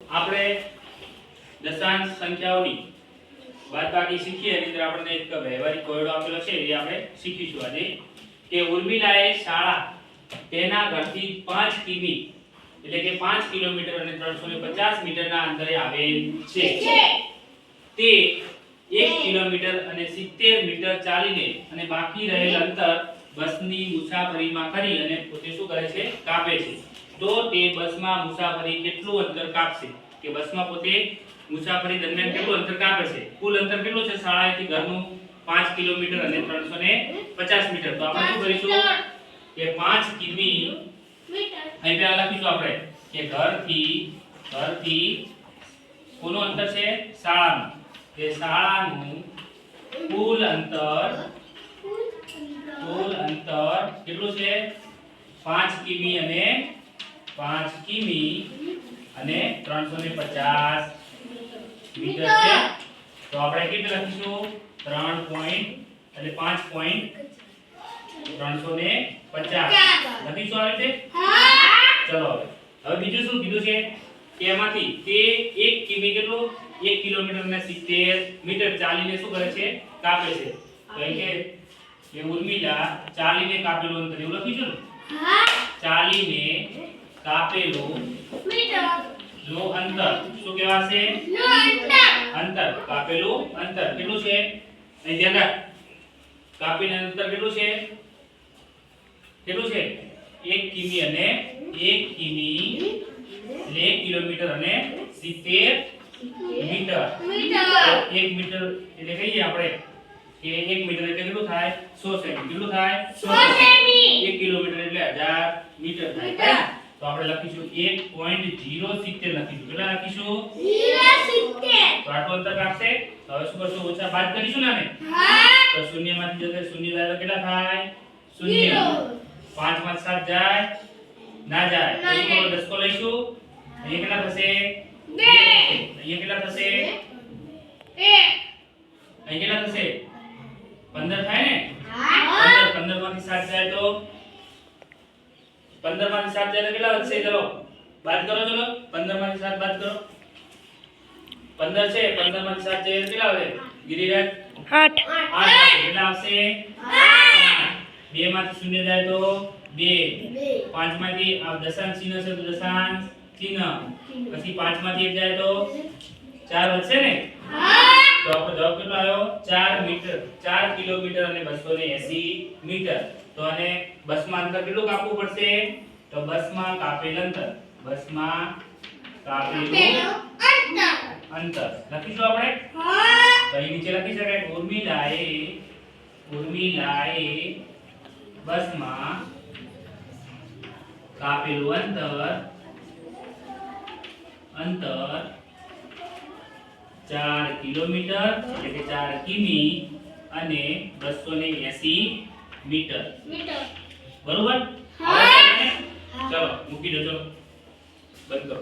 આપણે દશાંશ સંખ્યાઓની બાદબાકી શીખીએ એની અંદર આપણને એક વ્યવહારિક કોયડો આપેલો છે એ આપણે શીખીશું આજે કે ઉર્મિલાએ શાળા તેના ઘરથી 5 કિમી એટલે કે 5 કિલોમીટર અને 350 મીટરના અંતરે આવેલ છે તે 1 કિલોમીટર અને 70 મીટર ચાલીને અને બાકી રહેલ અંતર બસની મુસાફરીમાં કરી અને પોતે શું કરે છે કાપે છે તો તે બસમાં મુસાફરી કેટલું અંતર કાપશે કે બસમાં પોતે મુસાફરી દરમિયાન કેટલું અંતર કાપે છે કુલ અંતર કેટલું છે શાળાએથી ઘરનું 5 કિલોમીટર અને 350 મીટર તો આપણે શું કરીશું કે 5 કિમી અહીં પહેલા લખીશું આપણે કે ઘરથી કોનું અંતર છે શાળાનું કે શાળાનું કુલ અંતર કેટલું છે 5 કિમી અને 350 મીટર છે તો આપણે કેટલું લખીશું 3 પોઈન્ટ એટલે 5 પોઈન્ટ 350 લખીશું આ રીતે ચલો હવે બીજું શું કીધું છે કે એમાંથી તે 1 કિમી કેટલું 1 કિલોમીટર અને 70 મીટર ચાલીને શું કરે છે કાપે છે તો કે ઉર્મિલા ચાલીને કાપેલું અંતર એવું લખીશું ને ચાલીને કાપેલું નો અંતર શું કહેવાશે અંતર કાપેલું અંતર કેટલું છે અહીં ધ્યાન રાખ કાપેલું અંતર કેટલું છે 1 કિમી અને 1 કિમી એટલે 1 કિલોમીટર અને 70 મીટર 1 મીટર એટલે કહીએ આપણે કે 1 મીટર એટલે કેટલું થાય 100 સેમી કેટલું થાય 100 સેમી 1 કિલોમીટર એટલે 1000 મીટર થાય તો આપણે લખીશું 1.070 લખીશું કેટલા લખીશું 070 તો આટલું અંતર કાપશે તો હવે શું કરશું ઓછા બાદ કરીશું ને તો શૂન્યમાંથી જશે શૂન્ય જાય તો કેટલા થાય શૂન્ય 5 માં 7 જાય ના જાય તો 10 કો લઈશું અહીંયા કેટલા થશે 2 અહીંયા કેટલા થશે 1 અહીં કેટલા થશે 15 થાય ને 15 માંથી 7 જાય તો 15 માંથી 7 જાય તો કેટલા વધશે ચલો બાદ કરો ચલો 15 માંથી 7 બાદ કરો 15 છે 15 માંથી 7 જાય તો કેટલા વધે ગિરિરાજ 8 કેટલા આવશે 8 2 માંથી 0 જાય તો 2 5 માંથી આ દશાંશ ચિહ્ન છે તો દશાંશ ચિહ્ન પછી 5 માંથી 1 જાય તો 4 વધશે ને તો આપણો જવાબ કેટલો આવ્યો 4 મીટર 4 કિલોમીટર અને 280 મીટર તો આને બસમાં અંતર કેટલું કાપવું પડશે તો બસમાં કાપેલ અંતર અંતર લખીશું આપણે તો અહીં નીચે લખી શકાય ઉર્મિલાએ બસમાં કાપેલું અંતર 4 કિલોમીટર એટલે કે 4 કિમી અને 280 મીટર બરોબર ચલો મૂકી દો ચલો બંધ કરો